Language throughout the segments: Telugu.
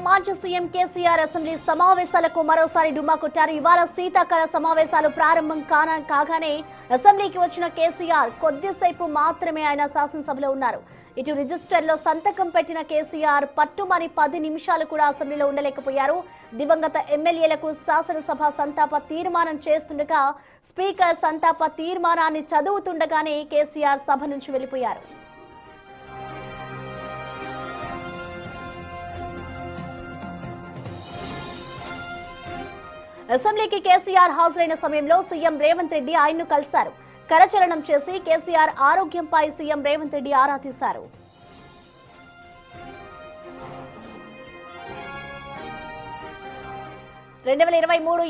మాజీ సీఎం కేసీఆర్ అసెంబ్లీ సమావేశాలకు మరోసారి డుమ్మా కొట్టారు. ఇవాళ శీతాకాల సమావేశాలు ప్రారంభం కాగానే అసెంబ్లీకి వచ్చిన కేసీఆర్ కొద్దిసేపు మాత్రమే ఆయన శాసనసభలో ఉన్నారు. ఇటు రిజిస్టర్లో సంతకం పెట్టిన కేసీఆర్ పట్టుమని 10 నిమిషాలు కూడా అసెంబ్లీలో ఉండలేకపోయారు. దివంగత ఎమ్మెల్యేలకు శాసనసభ సంతాప తీర్మానం చేస్తుండగా స్పీకర్ సంతాప తీర్మానాన్ని చదువుతుండగానే కేసీఆర్ సభ నుంచి వెళ్లిపోయారు. అసెంబ్లీకి కేసీఆర్ హాజరైన సమయంలో సీఎం రేవంత్ రెడ్డి ఆయన్ను కలిశారు. కరచలనం చేసి కేసీఆర్ ఆరోగ్యంపై సీఎం రేవంత్ రెడ్డి ఆరా తీశారు.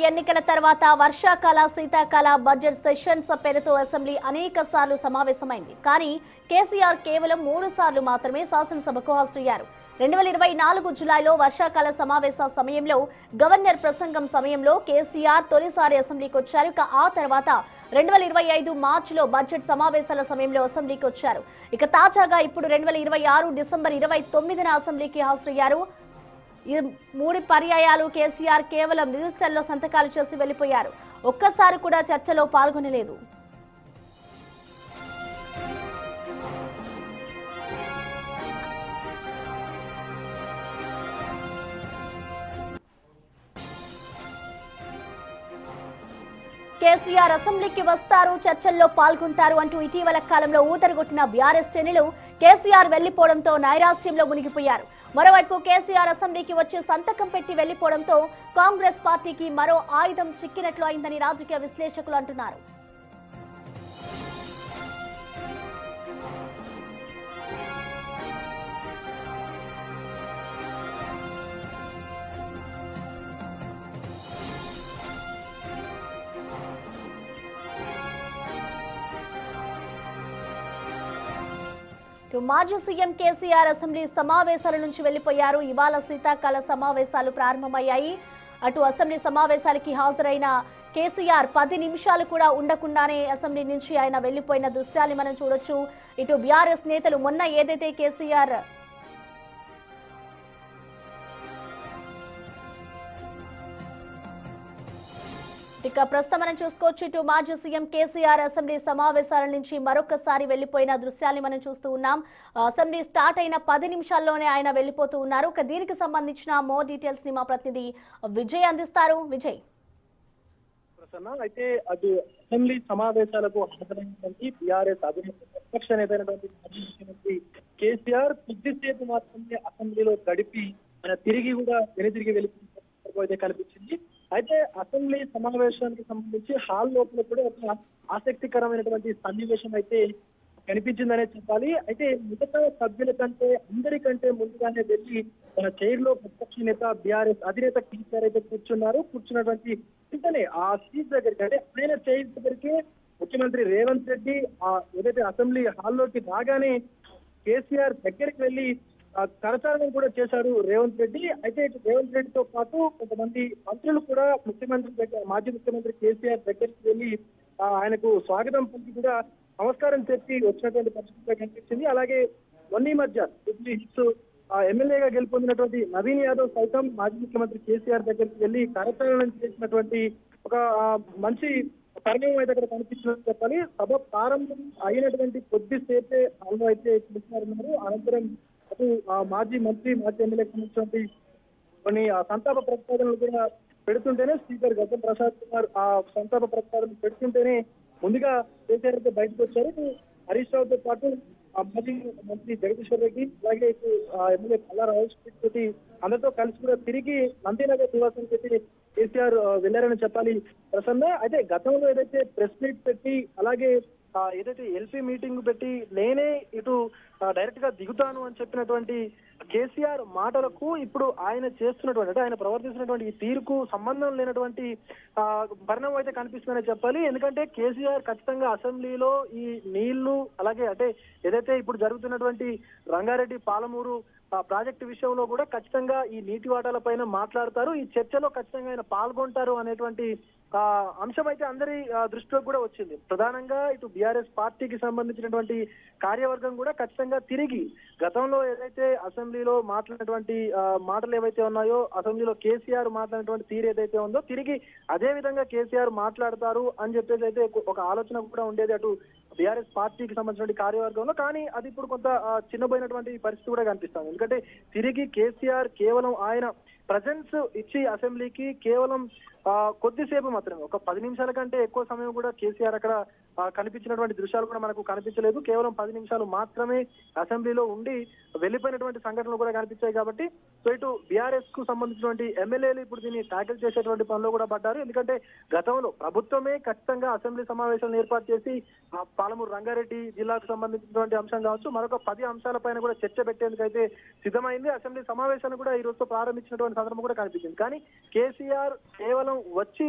ఎన్నికల తర్వాత వర్షాకాల శీతాకాల బడ్జెట్ సెషన్స్ పేరుతో అసెంబ్లీ అనేక సార్లు సమావేశమైంది. కానీ కేసీఆర్ కేవలం 3 సార్లు మాత్రమే శాసనసభకు హాజరయ్యారు. 2024 జులైలో వర్షాకాల సమావేశ సమయంలో గవర్నర్ ప్రసంగం సమయంలో కేసీఆర్ తొలిసారి అసెంబ్లీకి వచ్చారు. ఆ తర్వాత 2025 మార్చిలో బడ్జెట్ సమావేశాల సమయంలో అసెంబ్లీకి వచ్చారు. ఇక తాజాగా ఇప్పుడు 2026 డిసెంబర్ 29న అసెంబ్లీకి హాజరయ్యారు. ఈ 3 పర్యాయాలు కేసీఆర్ కేవలం రిజిస్టర్లో సంతకాలు చేసి వెళ్లిపోయారు. ఒక్కసారి కూడా చర్చలో పాల్గొనలేదు. కేసీఆర్ అసెంబ్లీకి వస్తారు, చర్చల్లో పాల్గొంటారు అంటూ ఇటీవల కాలంలో ఊతరగొట్టిన బీఆర్ఎస్ శ్రేణులు కేసీఆర్ వెళ్లిపోవడంతో నైరాశ్యంలో మునిగిపోయారు. మరోవైపు కేసీఆర్ అసెంబ్లీకి వచ్చి సంతకం పెట్టి వెళ్లిపోవడంతో కాంగ్రెస్ పార్టీకి మరో ఆయుధం చిక్కినట్లు అయిందని రాజకీయ విశ్లేషకులు అంటున్నారు. మాజీ సీఎం కేసీఆర్ అసెంబ్లీ సమావేశాల నుంచి వెళ్లిపోయారు. ఇవాళ శీతాకాల సమావేశాలు ప్రారంభమయ్యాయి. అటు అసెంబ్లీ సమావేశాలకి హాజరైన కేసీఆర్ 10 నిమిషాలు కూడా ఉండకుండానే అసెంబ్లీ నుంచి ఆయన వెళ్లిపోయిన దృశ్యాన్ని మనం చూడొచ్చు. ఇటు బీఆర్ఎస్ నేతలు మొన్న ఏదైతే కేసీఆర్ ఇక ప్రస్తుతం మనం చూసుకోవచ్చు. ఇటు మాజీ సీఎం కేసీఆర్ అసెంబ్లీ సమావేశాల నుంచి మరొకసారి వెళ్లిపోయిన దృశ్యాన్ని మనం చూస్తూ ఉన్నాం. అసెంబ్లీ స్టార్ట్ అయిన 10 నిమిషాల్లోనే ఆయన వెళ్లిపోతూ ఉన్నారు. దీనికి సంబంధించిన మోర్ డీటెయిల్స్ ని మా ప్రతినిధి విజయ్ అందిస్తారు. విజయ్, అయితే అది అసెంబ్లీ సమావేశాలకు హాజరైనటువంటి బీఆర్ఎస్ అధినేత ప్రతిపక్ష నేతైనటువంటి మాజీ ముఖ్యమంత్రి కేసీఆర్ కొద్దిసేపు మాత్రమే అసెంబ్లీలో గడిపి ఆయన తిరిగి కూడా వెనుతిరిగి వెళ్ళిపోతే కనిపించింది. అయితే అసెంబ్లీ సమావేశానికి సంబంధించి హాల్ లోపల కూడా ఒక ఆసక్తికరమైనటువంటి సన్నివేశం అయితే కనిపించిందనే చెప్పాలి. అయితే మిగతా సభ్యుల కంటే అందరికంటే ముందుగానే వెళ్ళి తన చైర్ లో ప్రతిపక్ష నేత బీఆర్ఎస్ అధినేత కేసీఆర్ అయితే కూర్చున్నటువంటి వెంటనే ఆ సీట్ దగ్గరికి అంటే ఆయన చైర్ దగ్గరికి ముఖ్యమంత్రి రేవంత్ రెడ్డి ఏదైతే అసెంబ్లీ హాల్లోకి రాగానే కేసీఆర్ దగ్గరికి వెళ్ళి కరచాలనం కూడా చేశారు రేవంత్ రెడ్డి. అయితే రేవంత్ రెడ్డితో పాటు కొంతమంది మంత్రులు కూడా మాజీ ముఖ్యమంత్రి కేసీఆర్ దగ్గరికి వెళ్ళి ఆయనకు స్వాగతం పలికి కూడా నమస్కారం చెప్పి వచ్చినటువంటి పరిస్థితి కనిపించింది. అలాగే మొన్న మధ్య ఎమ్మెల్యేగా గెలుపొందినటువంటి నవీన్ యాదవ్ సైతం మాజీ ముఖ్యమంత్రి కేసీఆర్ దగ్గరికి వెళ్ళి కరచాలనం చేసినటువంటి ఒక మంచి పరిణామం అయితే అక్కడ కనిపించినట్టు చెప్పాలి. సభ ప్రారంభం అయినటువంటి కొద్దిసేపే హాల్లో అయితే కేసీఆర్ ఉన్నారు. అనంతరం అటు మాజీ మంత్రి మాజీ ఎమ్మెల్యేకి సంబంధించినటువంటి కొన్ని సంతాప ప్రతిపాదనలు కూడా పెడుతుంటేనే స్పీకర్ గద్దె ప్రసాద్ కుమార్ ఆ సంతాప ప్రతిపాదనలు పెడుతుంటేనే ముందుగా కేసీఆర్ అయితే బయటకు వచ్చారు. హరీష్ రావుతో పాటు మాజీ మంత్రి జగదీశ్వర్ రెడ్డి అలాగే ఇటు ఎమ్మెల్యే పల్లా రాజేష్ తోటి అందరితో కలిసి కూడా తిరిగి నందినగర్ నివాసానికి అయితే కేసీఆర్ వెళ్లారని చెప్పాలి ప్రసన్న. అయితే గతంలో ఏదైతే ప్రెస్ మీట్ పెట్టి అలాగే ఏదైతే ఎల్పీ మీటింగ్ పెట్టి నేనే ఇటు డైరెక్ట్ గా దిగుతాను అని చెప్పినటువంటి కేసీఆర్ మాటలకు ఇప్పుడు ఆయన చేస్తున్నటువంటి అంటే ఆయన ప్రవర్తిస్తున్నటువంటి ఈ తీరుకు సంబంధం లేనటువంటి పరిణామం అయితే కనిపిస్తుందని చెప్పాలి. ఎందుకంటే కేసీఆర్ ఖచ్చితంగా అసెంబ్లీలో ఈ నీళ్లు అలాగే అంటే ఏదైతే ఇప్పుడు జరుగుతున్నటువంటి రంగారెడ్డి పాలమూరు ప్రాజెక్టు విషయంలో కూడా ఖచ్చితంగా ఈ నీటి వాటాల పైన మాట్లాడతారు. ఈ చర్చలో ఖచ్చితంగా ఆయన పాల్గొంటారు అనేటువంటి అంశం అయితే అందరి దృష్టిలోకి కూడా వచ్చింది. ప్రధానంగా ఇటు బీఆర్ఎస్ పార్టీకి సంబంధించినటువంటి కార్యవర్గం కూడా ఖచ్చితంగా తిరిగి గతంలో ఏదైతే అసెంబ్లీలో మాట్లాడినటువంటి మాటలు ఏవైతే ఉన్నాయో, అసెంబ్లీలో కేసీఆర్ మాట్లాడినటువంటి తీరు ఏదైతే ఉందో తిరిగి అదే విధంగా కేసీఆర్ మాట్లాడతారు అని చెప్పేసి అయితే ఒక ఆలోచన కూడా ఉండేది అటు బీఆర్ఎస్ పార్టీకి సంబంధించిన కార్యవర్గంలో. కానీ అది ఇప్పుడు కొంత చిన్నపోయినటువంటి పరిస్థితి కూడా కనిపిస్తుంది. ఎందుకంటే తిరిగి కేసీఆర్ కేవలం ఆయన ప్రజెన్స్ ఇచ్చి అసెంబ్లీకి కేవలం కొద్దిసేపు మాత్రమే, ఒక 10 నిమిషాల కంటే ఎక్కువ సమయం కూడా కేసీఆర్ అక్కడ కనిపించినటువంటి దృశ్యాలు కూడా మనకు కనిపించలేదు. కేవలం 10 నిమిషాలు మాత్రమే అసెంబ్లీలో ఉండి వెళ్ళిపోయినటువంటి సంఘటనలు కూడా కనిపించాయి. కాబట్టి సో ఇటు బీఆర్ఎస్ కు సంబంధించినటువంటి ఎమ్మెల్యేలు ఇప్పుడు దీన్ని ట్యాకిల్ చేసేటువంటి పనిలో కూడా పడ్డారు. ఎందుకంటే గతంలో ప్రభుత్వమే ఖచ్చితంగా అసెంబ్లీ సమావేశాలను ఏర్పాటు చేసి పాలమూరు రంగారెడ్డి జిల్లాకు సంబంధించినటువంటి అంశం కావచ్చు, మరొక 10 అంశాలపైన కూడా చర్చ పెట్టేందుకైతే సిద్ధమైంది. అసెంబ్లీ సమావేశాన్ని కూడా ఈ రోజుతో ప్రారంభించినటువంటి సందర్భం కూడా కనిపించింది. కానీ కేసీఆర్ కేవలం వచ్చి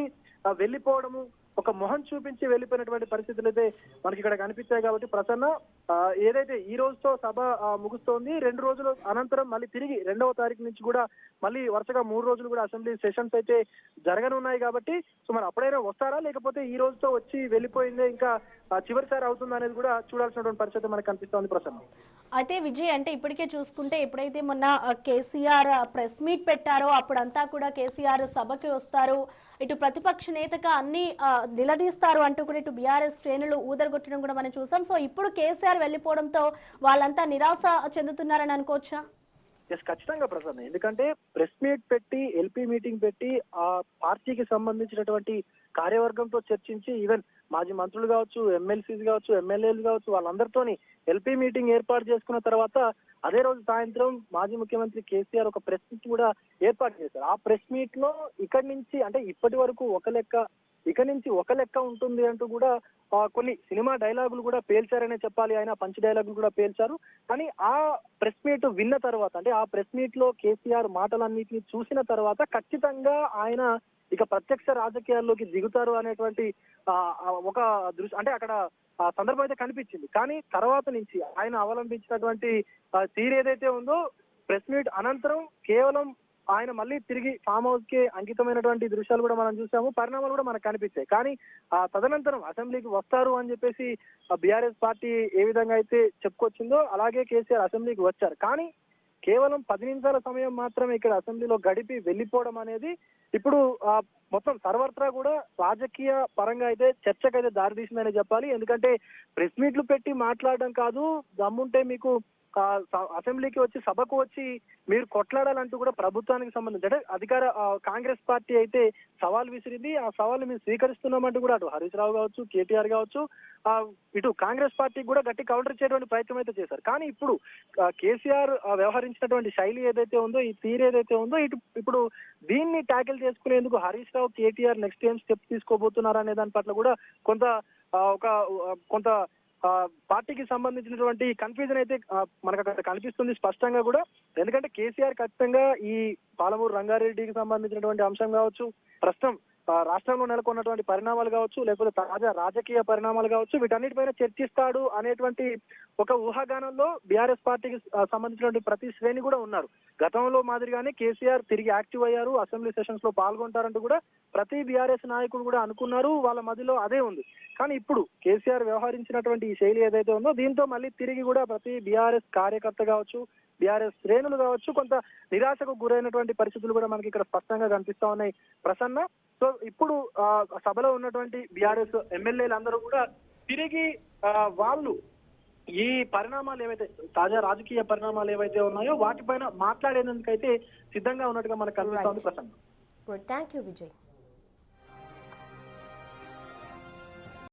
వెళ్ళిపోవడము, ఒక మొహం చూపించి వెళ్ళిపోయినటువంటి పరిస్థితులు అయితే మనకి ఇక్కడ కనిపించాయి. కాబట్టి ప్రసన్న ఏదైతే ఈ రోజుతో సభ ముగుస్తోంది, 2 రోజుల అనంతరం మళ్ళీ తిరిగి 2వ తారీఖు నుంచి కూడా మళ్ళీ వరుసగా 3 రోజులు కూడా అసెంబ్లీ సెషన్స్ అయితే జరగనున్నాయి. కాబట్టి సో మరి అప్పుడైనా వస్తారా, లేకపోతే ఈ రోజుతో వచ్చి వెళ్ళిపోయిందే ఇంకా చివరిసారి అవుతుందా అనేది కూడా చూడాల్సినటువంటి పరిస్థితి మనకు కనిపిస్తోంది ప్రసన్న. అయితే విజయ్, అంటే ఇప్పటికే చూసుకుంటే ఎప్పుడైతే మొన్న కేసీఆర్ ప్రెస్ మీట్ పెట్టారో అప్పుడంతా కూడా కేసీఆర్ సభకి వస్తారు, ఇటు ప్రతిపక్ష నేతగా అన్ని నిలదీస్తారు అంటూ కూడా ఇటు బీఆర్ఎస్ శ్రేణులు ఊదరగొట్టడం కూడా మనం చూసాం. సో ఇప్పుడు కేసీఆర్ వెళ్ళిపోవడంతో వాళ్ళంతా నిరాశ చెందుతున్నారని అనుకోవచ్చా? ఎస్, ఖచ్చితంగా ప్రసన్న. ఎందుకంటే ప్రెస్ మీట్ పెట్టి, ఎల్పీ మీటింగ్ పెట్టి ఆ పార్టీకి సంబంధించినటువంటి కార్యవర్గంతో చర్చించి, ఈవెన్ మాజీ మంత్రులు కావచ్చు, ఎమ్మెల్సీస్ కావచ్చు, ఎమ్మెల్యేలు కావచ్చు, వాళ్ళందరితోని ఎల్పీ మీటింగ్ ఏర్పాటు చేసుకున్న తర్వాత అదే రోజు సాయంత్రం మాజీ ముఖ్యమంత్రి కేసీఆర్ ఒక ప్రెస్ మీట్ కూడా ఏర్పాటు చేశారు. ఆ ప్రెస్ మీట్ లో ఇక్కడి నుంచి అంటే ఇప్పటి వరకు ఒక లెక్క, ఇక నుంచి ఒక లెక్క ఉంటుంది అంటూ కూడా కొన్ని సినిమా డైలాగులు కూడా పేల్చారనే చెప్పాలి. ఆయన పంచ్ డైలాగులు కూడా పేల్చారు. కానీ ఆ ప్రెస్ మీట్ విన్న తర్వాత, అంటే ఆ ప్రెస్ మీట్ లో కేసీఆర్ మాటలన్నింటినీ చూసిన తర్వాత ఖచ్చితంగా ఆయన ఇక ప్రత్యక్ష రాజకీయాల్లోకి దిగుతారు అనేటువంటి ఒక దృశ్యం అంటే అక్కడ సందర్భం అయితే కనిపించింది. కానీ తర్వాత నుంచి ఆయన అవలంబించినటువంటి తీరు ఏదైతే ఉందో, ప్రెస్ మీట్ అనంతరం కేవలం ఆయన మళ్ళీ తిరిగి ఫామ్ హౌస్ కి అంకితమైనటువంటి దృశ్యాలు కూడా మనం చూసాము, పరిణామాలు కూడా మనకు కనిపించాయి. కానీ తదనంతరం అసెంబ్లీకి వస్తారు అని చెప్పేసి బీఆర్ఎస్ పార్టీ ఏ విధంగా అయితే చెప్పుకొచ్చిందో అలాగే కేసీఆర్ అసెంబ్లీకి వచ్చారు. కానీ కేవలం 10 నిమిషాల సమయం మాత్రమే ఇక్కడ అసెంబ్లీలో గడిపి వెళ్ళిపోవడం అనేది ఇప్పుడు మొత్తం సర్వత్రా కూడా రాజకీయ పరంగా అయితే చర్చకైతే దారితీసిందని చెప్పాలి. ఎందుకంటే ప్రెస్ మీట్లు పెట్టి మాట్లాడడం కాదు, దమ్ముంటే మీకు అసెంబ్లీకి వచ్చి సభకు వచ్చి మీరు కొట్లాడాలంటూ కూడా ప్రభుత్వానికి సంబంధించి అంటే అధికార కాంగ్రెస్ పార్టీ అయితే సవాల్ విసిరింది. ఆ సవాల్ మేము స్వీకరిస్తున్నామంటూ కూడా అటు హరీష్ రావు కావచ్చు, కేటీఆర్ కావచ్చు, ఇటు కాంగ్రెస్ పార్టీకి కూడా గట్టి కౌంటర్ ఇచ్చేటువంటి ప్రయత్నం అయితే చేశారు. కానీ ఇప్పుడు కేసీఆర్ వ్యవహరించినటువంటి శైలి ఏదైతే ఉందో, ఈ తీరు ఏదైతే ఉందో, ఇప్పుడు దీన్ని ట్యాకిల్ చేసుకునేందుకు హరీష్ రావు, కేటీఆర్ నెక్స్ట్ ఏం స్టెప్స్ తీసుకోబోతున్నారు అనే దాని పట్ల కూడా కొంత పార్టీకి సంబంధించినటువంటి కన్ఫ్యూజన్ అయితే మనకు అక్కడ కనిపిస్తుంది స్పష్టంగా కూడా. ఎందుకంటే కేసీఆర్ ఖచ్చితంగా ఈ పాలమూరు రంగారెడ్డికి సంబంధించినటువంటి అంశం కావచ్చు, ప్రస్తుతం రాష్ట్రంలో నెలకొన్నటువంటి పరిణామాలు కావచ్చు, లేకపోతే తాజా రాజకీయ పరిణామాలు కావచ్చు, వీటన్నిటిపైన చర్చిస్తాడు అనేటువంటి ఒక ఊహాగానంలో బీఆర్ఎస్ పార్టీకి సంబంధించినటువంటి ప్రతి శ్రేణి కూడా ఉన్నారు. గతంలో మాదిరిగానే కేసీఆర్ తిరిగి యాక్టివ్ అయ్యారు, అసెంబ్లీ సెషన్స్ లో పాల్గొంటారంటూ కూడా ప్రతి బీఆర్ఎస్ నాయకుడు కూడా అనుకున్నారు, వాళ్ళ మధ్యలో అదే ఉంది. కానీ ఇప్పుడు కేసీఆర్ వ్యవహరించినటువంటి ఈ శైలి ఏదైతే ఉందో, దీంతో మళ్ళీ తిరిగి కూడా ప్రతి బీఆర్ఎస్ కార్యకర్త కావచ్చు, బీఆర్ఎస్ శ్రేణులు కావచ్చు, కొంత నిరాశకు గురైనటువంటి పరిస్థితులు కూడా మనకి ఇక్కడ స్పష్టంగా కనిపిస్తా ఉన్నాయి ప్రసన్న. సో ఇప్పుడు సభలో ఉన్నటువంటి బీఆర్ఎస్ ఎమ్మెల్యేలు అందరూ కూడా తిరిగి వాళ్ళు ఈ పరిణామాలు ఏవైతే తాజా రాజకీయ పరిణామాలు ఏవైతే ఉన్నాయో వాటిపైన మాట్లాడేందుకైతే సిద్ధంగా ఉన్నట్టుగా మనకు కనిపిస్తా ఉంది ప్రసన్న. Thank you Vijay.